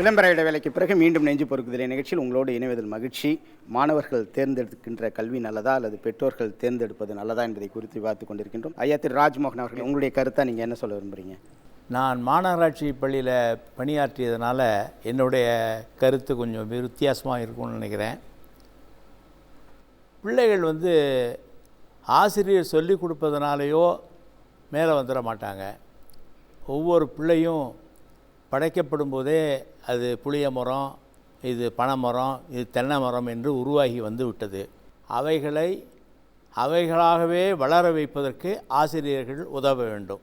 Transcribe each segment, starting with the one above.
விளம்பர இடைவேளைக்கு பிறகு மீண்டும் நெஞ்சு பொறுக்குதலை நிகழ்ச்சியில் உங்களோடு இணைவதில் மகிழ்ச்சி. மாணவர்கள் தேர்ந்தெடுக்கின்ற கல்வி நல்லதா அல்லது பெற்றோர்கள் தேர்ந்தெடுப்பது நல்லதா என்பதை குறித்து விவாதித்துக் கொண்டிருக்கின்றோம். ஐயா திரு ராஜ்மோகன் அவர்கள், உங்களுடைய கருத்தை நீங்கள் என்ன சொல்ல விரும்புகிறீங்க? நான் மாநகராட்சி பள்ளியில் பணியாற்றியதுனால என்னுடைய கருத்து கொஞ்சம் வித்தியாசமாக இருக்கும்னு நினைக்கிறேன். பிள்ளைகள் ஆசிரியர் சொல்லிக் கொடுப்பதனாலேயோ மேலே வந்துட மாட்டாங்க. ஒவ்வொரு பிள்ளையும் படைக்கப்படும் போதே அது புளிய மரம், இது பனைமரம், இது தென்னை மரம் என்று உருவாகி வந்து விட்டது. அவைகளாகவே வளர வைப்பதற்கு ஆசிரியர்கள் உதவ வேண்டும்.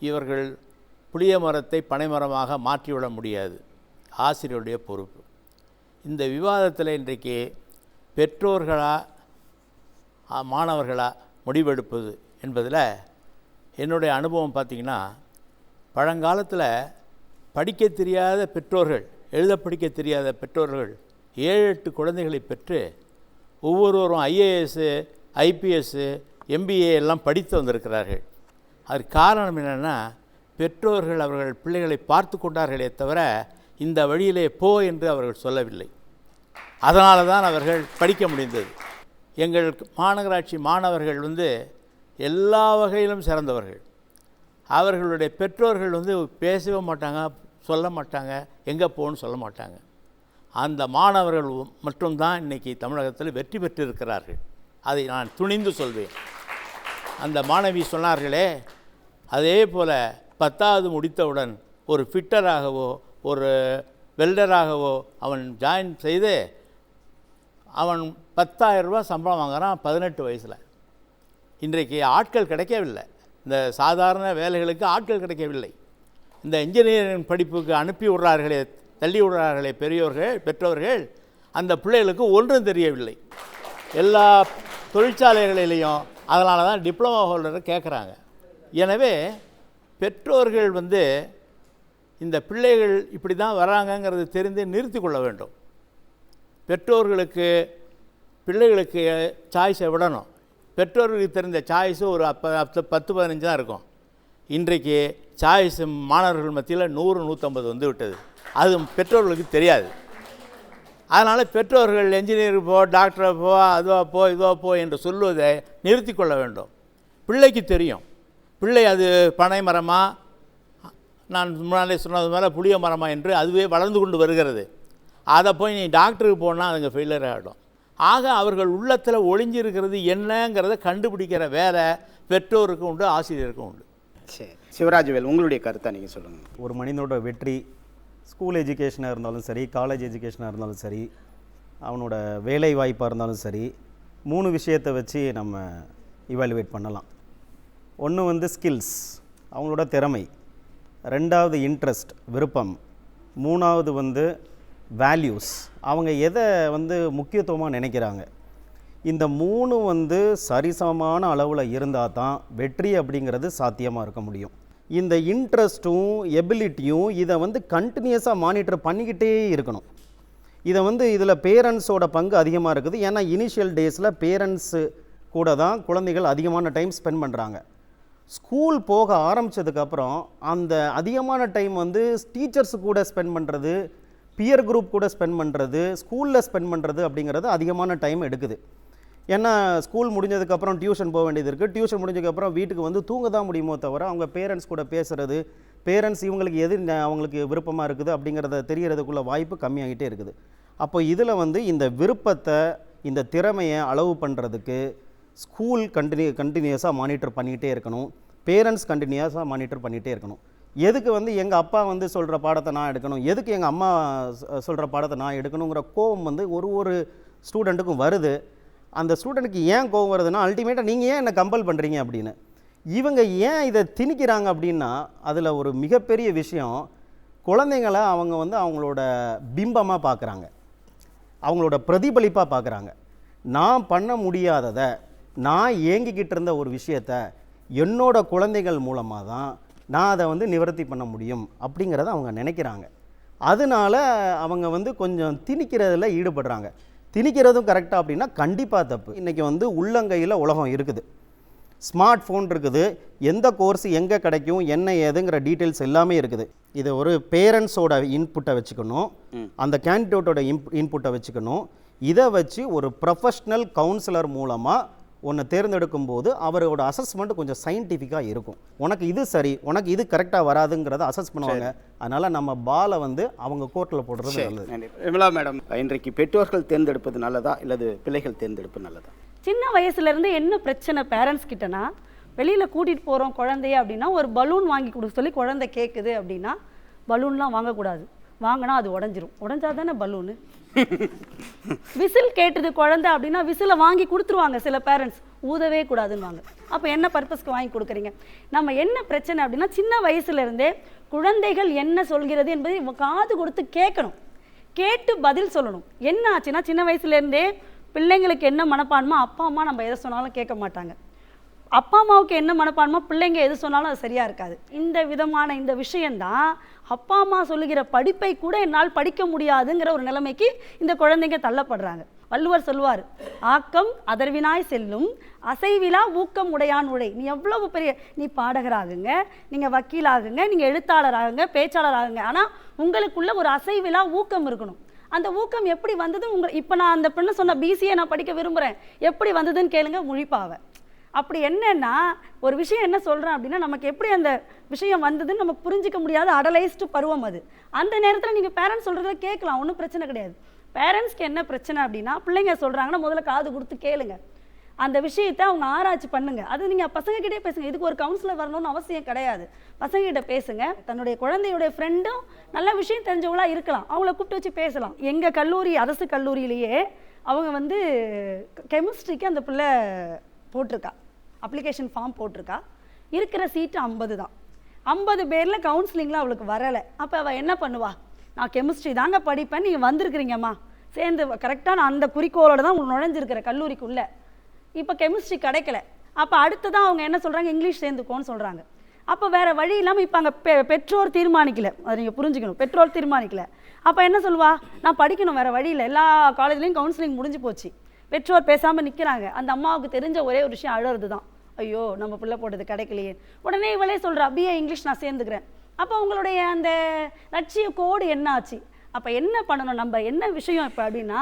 இவர்கள் புளிய மரத்தை பனைமரமாக மாற்றிவிட முடியாது, ஆசிரியருடைய பொறுப்பு. இந்த விவாதத்தில் இன்றைக்கு பெற்றோர்களா மாணவர்களா முடிவெடுப்பது என்பதில் என்னுடைய அனுபவம் பார்த்திங்கன்னா, பழங்காலத்தில் படிக்க தெரியாத பெற்றோர்கள், எழுத படிக்க தெரியாத பெற்றோர்கள் 7-8 குழந்தைகளை பெற்று ஒவ்வொருவரும் IAS, IPS, MBA எல்லாம் படித்து வந்திருக்கிறார்கள். அதற்கு காரணம் என்னென்னா, பெற்றோர்கள் அவர்கள் பிள்ளைகளை பார்த்து கொண்டார்களே தவிர இந்த வழியிலே போ என்று அவர்கள் சொல்லவில்லை. அதனால தான் அவர்கள் படிக்க முடிந்தது. எங்கள் மாநகராட்சி மாணவர்கள் எல்லா வகையிலும் சிறந்தவர்கள். அவர்களுடைய பெற்றோர்கள் பேசவே மாட்டாங்க, சொல்ல மாட்டாங்க, எங்கே போகணும்னு சொல்ல மாட்டாங்க. அந்த மாணவர்கள் மட்டும்தான் இன்றைக்கி தமிழகத்தில் வெற்றி பெற்றிருக்கிறார்கள். அதை நான் துணிந்து சொல்வேன். அந்த மாணவி சொன்னார்களே, அதே போல் 10வது முடித்தவுடன் ஒரு ஃபிட்டராகவோ ஒரு வெல்டராகவோ அவன் ஜாயின் செய்து அவன் 10,000 ரூபா சம்பளம் வாங்குகிறான் 18 வயசில். இன்றைக்கு ஆட்கள் கிடைக்கவில்லை, இந்த சாதாரண வேலைகளுக்கு ஆட்கள் கிடைக்கவில்லை. இந்த இன்ஜினியரிங் படிப்புக்கு அனுப்பி விடுறார்களே, தள்ளி விடுறார்களே பெற்றோர்கள், அந்த பிள்ளைகளுக்கு ஒன்றும் தெரியவில்லை. எல்லா தொழிற்சாலைகளிலையும் அதனால தான் டிப்ளமோ ஹோல்டரை கேட்குறாங்க. எனவே பெற்றோர்கள் இந்த பிள்ளைகள் இப்படி தான் வராங்கங்கிறது தெரிந்து நிறுத்தி கொள்ள வேண்டும். பெற்றோர்களுக்கு பிள்ளைகளுக்கு சாய்ஸை விடணும். பெற்றோர்களுக்கு தெரிந்த சாய்ஸு ஒரு 10-15 தான் இருக்கும். இன்றைக்கு சாய்ஸ் மாணவர்கள் மத்தியில் 100-150 விட்டது. அது பெற்றோர்களுக்கு தெரியாது. அதனால் பெற்றோர்கள் என்ஜினியர் போ, டாக்டரை போ, அதுவாக போ, இதுவாக போ என்று சொல்லுவதை நிறுத்தி கொள்ள வேண்டும். பிள்ளைக்கு தெரியும், பிள்ளை அது பனை மரமா, நான் முன்னாலே சொன்னது மேலே புளிய மரமா என்று அதுவே வளர்ந்து கொண்டு வருகிறது. அதை போய் நீ டாக்டருக்கு போனால் அதுங்க ஃபெயிலியர் ஆகிடும். ஆக அவர்கள் உள்ளத்தில் ஒளிஞ்சிருக்கிறது என்னங்கிறத கண்டுபிடிக்கிற வேலை பெற்றோருக்கும் உண்டு, ஆசிரியருக்கும் உண்டு. சரி, சிவராஜ்வேல், உங்களுடைய கருத்தை நீங்கள் சொல்லுங்கள். ஒரு மனிதனோட வெற்றி ஸ்கூல் எஜுகேஷனாக இருந்தாலும் சரி, காலேஜ் எஜுகேஷனாக இருந்தாலும் சரி, அவனோட வேலை வாய்ப்பாக இருந்தாலும் சரி, 3 விஷயத்தை வச்சு நம்ம இவாலுவேட் பண்ணலாம். ஒன்று ஸ்கில்ஸ், அவங்களோட திறமை. 2வது இன்ட்ரெஸ்ட், விருப்பம். 3வது வேல்யூஸ், அவங்க எதை முக்கியத்துவமாக நினைக்கிறாங்க. இந்த 3 சரிசமமான அளவில் இருந்தால் தான் வெற்றி அப்படிங்கிறது சாத்தியமாக இருக்க முடியும். இந்த இன்ட்ரெஸ்ட்டும் எபிலிட்டியும் இதை கண்டினியூஸாக மானிட்டர் பண்ணிக்கிட்டே இருக்கணும். இதை இதில் பேரண்ட்ஸோட பங்கு அதிகமாக இருக்குது. ஏன்னா இனிஷியல் டேஸில் பேரண்ட்ஸு கூட தான் குழந்தைகள் அதிகமான டைம் ஸ்பெண்ட் பண்ணுறாங்க. ஸ்கூல் போக ஆரம்பித்ததுக்கப்புறம் அந்த அதிகமான டைம் டீச்சர்ஸு கூட ஸ்பெண்ட் பண்ணுறது, பியர் குரூப் கூட ஸ்பெண்ட் பண்ணுறது, ஸ்கூலில் ஸ்பெண்ட் பண்ணுறது அப்படிங்கிறது அதிகமான டைம் எடுக்குது. ஏன்னா ஸ்கூல் முடிஞ்சதுக்கப்புறம் டியூஷன் போக வேண்டியது இருக்குது. டியூஷன் முடிஞ்சதுக்கப்புறம் வீட்டுக்கு தூங்க தான் முடியுமோ தவிர அவங்க பேரண்ட்ஸ் கூட பேசுகிறது, பேரண்ட்ஸ் இவங்களுக்கு எது அவங்களுக்கு விருப்பமாக இருக்குது அப்படிங்கிறத தெரியறதுக்குள்ள வாய்ப்பு கம்மியாகிட்டே இருக்குது. அப்போ இதில் இந்த விருப்பத்தை, இந்த திறமையை அளவு பண்ணுறதுக்கு ஸ்கூல் கண்டினியூஸாக மானிட்டர் பண்ணிக்கிட்டே இருக்கணும், பேரண்ட்ஸ் கண்டினியூஸாக மானிட்டர் பண்ணிகிட்டே இருக்கணும். எதுக்கு எங்கள் அப்பா சொல்கிற பாடத்தை நான் எடுக்கணும், எதுக்கு எங்கள் அம்மா சொல்கிற பாடத்தை நான் எடுக்கணுங்கிற கோபம் ஒரு ஸ்டூடெண்ட்டுக்கும் வருது. அந்த ஸ்டூடெண்ட்டுக்கு ஏன் கோபம் வருதுன்னா, அல்டிமேட்டாக நீங்கள் ஏன் என்னை கம்பல் பண்ணுறீங்க அப்படின்னு. இவங்க ஏன் இதை திணிக்கிறாங்க அப்படின்னா, அதில் ஒரு மிகப்பெரிய விஷயம், குழந்தைங்களை அவங்க அவங்களோட பிம்பமாக பார்க்குறாங்க, அவங்களோட பிரதிபலிப்பாக பார்க்குறாங்க. நான் பண்ண முடியாததை, நான் ஏங்கிக்கிட்டு இருந்த ஒரு விஷயத்தை என்னோட குழந்தைகள் மூலமாக தான் நான் அதை நிவர்த்தி பண்ண முடியும் அப்படிங்கிறத அவங்க நினைக்கிறாங்க. அதனால அவங்க கொஞ்சம் திணிக்கிறதுல ஈடுபடுறாங்க. திணிக்கிறதும் கரெக்டாக அப்படின்னா கண்டிப்பாக தப்பு. இன்றைக்கி உள்ளங்கையில் உலகம் இருக்குது. ஸ்மார்ட் ஃபோன் இருக்குது, எந்த கோர்ஸ் எங்கே கிடைக்கும் என்ன ஏதுங்கிற டீட்டெயில்ஸ் எல்லாமே இருக்குது. இது ஒரு பேரண்ட்ஸோட இன்புட்டை வச்சுக்கணும், அந்த கேண்டிடேட்டோட இன்புட்டை வச்சுக்கணும். இதை வச்சு ஒரு ப்ரொஃபஷ்னல் கவுன்சிலர் மூலமாக ஒன்று தேர்ந்தெடுக்கும் போது அவரோட அசஸ்மெண்ட் கொஞ்சம் சயின்டிஃபிக்காக இருக்கும். உனக்கு இது சரி, உனக்கு இது கரெக்டாக வராதுங்கிறத அசஸ் பண்ணுவாங்க. அதனால் நம்ம பாலை வந்து அவங்க கோர்ட்டில் போடுறது நல்லது. விமலா மேடம், இன்றைக்கு பெற்றோர்கள் தேர்ந்தெடுப்பது நல்லதா இல்லது பிள்ளைகள் தேர்ந்தெடுப்பது நல்லதா? சின்ன வயசுலேருந்து என்ன பிரச்சனை பேரண்ட்ஸ் கிட்டனா, வெளியில் கூட்டிகிட்டு போகிறோம் குழந்தைய அப்படின்னா ஒரு பலூன் வாங்கி கொடுக்க சொல்லி குழந்தை கேட்குது அப்படின்னா பலூன்லாம் வாங்கக்கூடாது, வாங்கினா அது உடஞ்சிரும். உடஞ்சா தானே பலூனு. விசில் கேட்டுது குழந்தை அப்படின்னா விசிலை வாங்கி கொடுத்துருவாங்க சில பேரண்ட்ஸ், ஊதவே கூடாதுன்னுவாங்க. அப்போ என்ன பர்பஸ்க்கு வாங்கி கொடுக்குறீங்க? நம்ம என்ன பிரச்சனை அப்படின்னா சின்ன வயசுலேருந்தே குழந்தைகள் என்ன சொல்கிறது என்பதை காது கொடுத்து கேட்கணும், கேட்டு பதில் சொல்லணும். என்ன ஆச்சுன்னா சின்ன வயசுலேருந்தே பிள்ளைங்களுக்கு என்ன மனப்பான்மோ அப்பா அம்மா நம்ம எதை சொன்னாலும் கேட்க மாட்டாங்க. அப்பா அம்மாவுக்கு என்ன மனப்பான்மோ பிள்ளைங்க எது சொன்னாலும் அது சரியாக இருக்காது. இந்த விதமான இந்த விஷயந்தான் அப்பா அம்மா சொல்லுகிற படிப்பை கூட என்னால் படிக்க முடியாதுங்கிற ஒரு நிலைமைக்கு இந்த குழந்தைங்க தள்ளப்படுறாங்க. வள்ளுவர் சொல்லுவார், ஆக்கம் அதர்வினாய் செல்லும் அசைவிலா ஊக்கம் உடையான் உழை. நீ எவ்வளவு பெரிய, நீ பாடகராகுங்க, நீங்கள் வக்கீலாகுங்க, நீங்கள் எழுத்தாளராகுங்க, பேச்சாளராகுங்க, ஆனால் உங்களுக்குள்ள ஒரு அசைவிலா ஊக்கம் இருக்கணும். அந்த ஊக்கம் எப்படி வந்தது? இப்போ நான் அந்த பெண்ணை சொன்ன பிசிஏ நான் படிக்க விரும்புகிறேன், எப்படி வந்ததுன்னு கேளுங்க, முழிப்பாவை. அப்படி என்னன்னா ஒரு விஷயம் என்ன சொல்கிறேன் அப்படின்னா நமக்கு எப்படி அந்த விஷயம் வந்ததுன்னு நமக்கு புரிஞ்சிக்க முடியாத அடலைஸ்டு பருவம் அது. அந்த நேரத்தில் நீங்கள் பேரண்ட்ஸ் சொல்கிறத கேட்கலாம், ஒன்றும் பிரச்சனை கிடையாது. பேரண்ட்ஸ்க்கு என்ன பிரச்சனை அப்படின்னா பிள்ளைங்க சொல்கிறாங்கன்னா முதல்ல காது கொடுத்து கேளுங்க, அந்த விஷயத்தை அவங்க ஆராய்ச்சி பண்ணுங்க. அது நீங்கள் பசங்கக்கிட்டே பேசுங்க, இதுக்கு ஒரு கவுன்சிலர் வரணும்னு அவசியம் கிடையாது. பசங்ககிட்ட பேசுங்க. தன்னுடைய குழந்தையுடைய ஃப்ரெண்டும் நல்ல விஷயம் தெரிஞ்சவங்களா இருக்கலாம், அவங்கள கூப்பிட்டு வச்சு பேசலாம். எங்கள் கல்லூரி அரசு கல்லூரியிலேயே அவங்க வந்து கெமிஸ்ட்ரிக்கு அந்த பிள்ளை போட்டிருக்கா, அப்ளிகேஷன் ஃபார்ம் போட்டிருக்கா. இருக்கிற சீட்டு 50 தான். 50 பேரில் கவுன்சிலிங்கில் அவளுக்கு வரலை. அப்போ அவள் என்ன பண்ணுவா? நான் கெமிஸ்ட்ரி தாங்க படிப்பேன், நீங்கள் வந்திருக்கிறீங்கம்மா சேர்ந்து கரெக்டாக நான் அந்த குறிக்கோளோடு தான் நுழைஞ்சிருக்கிற கல்லூரிக்குள்ளே. இப்போ கெமிஸ்ட்ரி கிடைக்கல. அப்போ அடுத்ததான் அவங்க என்ன சொல்கிறாங்க, இங்கிலீஷ் சேர்ந்துக்கோன்னு சொல்கிறாங்க. அப்போ வேறு வழி இல்லாமல் இப்போ அங்கே பெற்றோர் தீர்மானிக்கல, அதை நீங்கள் புரிஞ்சுக்கணும், பெற்றோர் தீர்மானிக்கல. அப்போ என்ன சொல்லுவா, நான் படிக்கணும், வேறு வழியில் எல்லா காலேஜ்லேயும் கவுன்சிலிங் முடிஞ்சு போச்சு. பெற்றோர் பேசாமல் நிற்கிறாங்க. அந்த அம்மாவுக்கு தெரிஞ்ச ஒரே ஒரு விஷயம் அழுறது தான், ஐயோ நம்ம பிள்ளை போட்டது கிடைக்கலையே. உடனே இவளே சொல்கிறா, பிஏ இங்கிலீஷ் நான் சேர்ந்துக்கிறேன். அப்போ உங்களுடைய அந்த லட்சிய கோடு என்ன ஆச்சு? அப்போ என்ன பண்ணணும், நம்ம என்ன விஷயம் இப்போ அப்படின்னா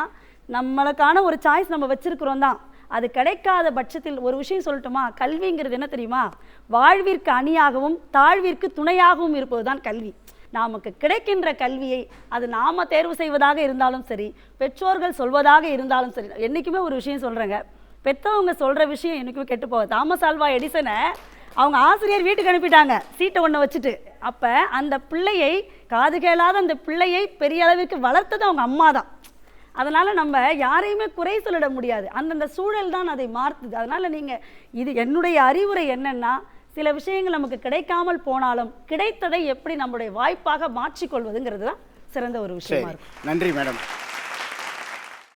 நம்மளுக்கான ஒரு சாய்ஸ் நம்ம வச்சுருக்கிறோம் தான். அது கிடைக்காத பட்சத்தில் ஒரு விஷயம் சொல்லட்டுமா, கல்விங்கிறது என்ன தெரியுமா, வாழ்விற்கு அணியாகவும் தாழ்விற்கு துணையாகவும் இருப்பது தான் கல்வி. நமக்கு கிடைக்கின்ற கல்வியை அது நாம் தேர்வு செய்வதாக இருந்தாலும் சரி, பெற்றோர்கள் சொல்வதாக இருந்தாலும் சரி. என்றைக்குமே ஒரு விஷயம் சொல்கிறேங்க, பெற்றவங்க சொல்கிற விஷயம் என்றைக்குமே கெட்டு போகாது. தாமஸ் ஆல்வா எடிசனை அவங்க ஆசிரியர் வீட்டுக்கு அனுப்பிட்டாங்க சீட்டை ஒன்று வச்சுட்டு. அப்போ அந்த பிள்ளையை, காது கேளாத அந்த பிள்ளையை பெரிய அளவிற்கு வளர்த்தது அவங்க அம்மா தான். அதனால் நம்ம யாரையுமே குறை சொல்லிட முடியாது, அந்தந்த சூழல் தான் அதை மாற்றுது. அதனால் நீங்கள், இது என்னுடைய அறிவுரை என்னென்னா, சில விஷயங்கள் நமக்கு கிடைக்காமல் போனாலும் கிடைத்ததை எப்படி நம்முடைய வாய்ப்பாக மாற்றிக்கொள்வதுங்கிறது தான் சிறந்த ஒரு விஷயமா இருக்கும். நன்றி மேடம்.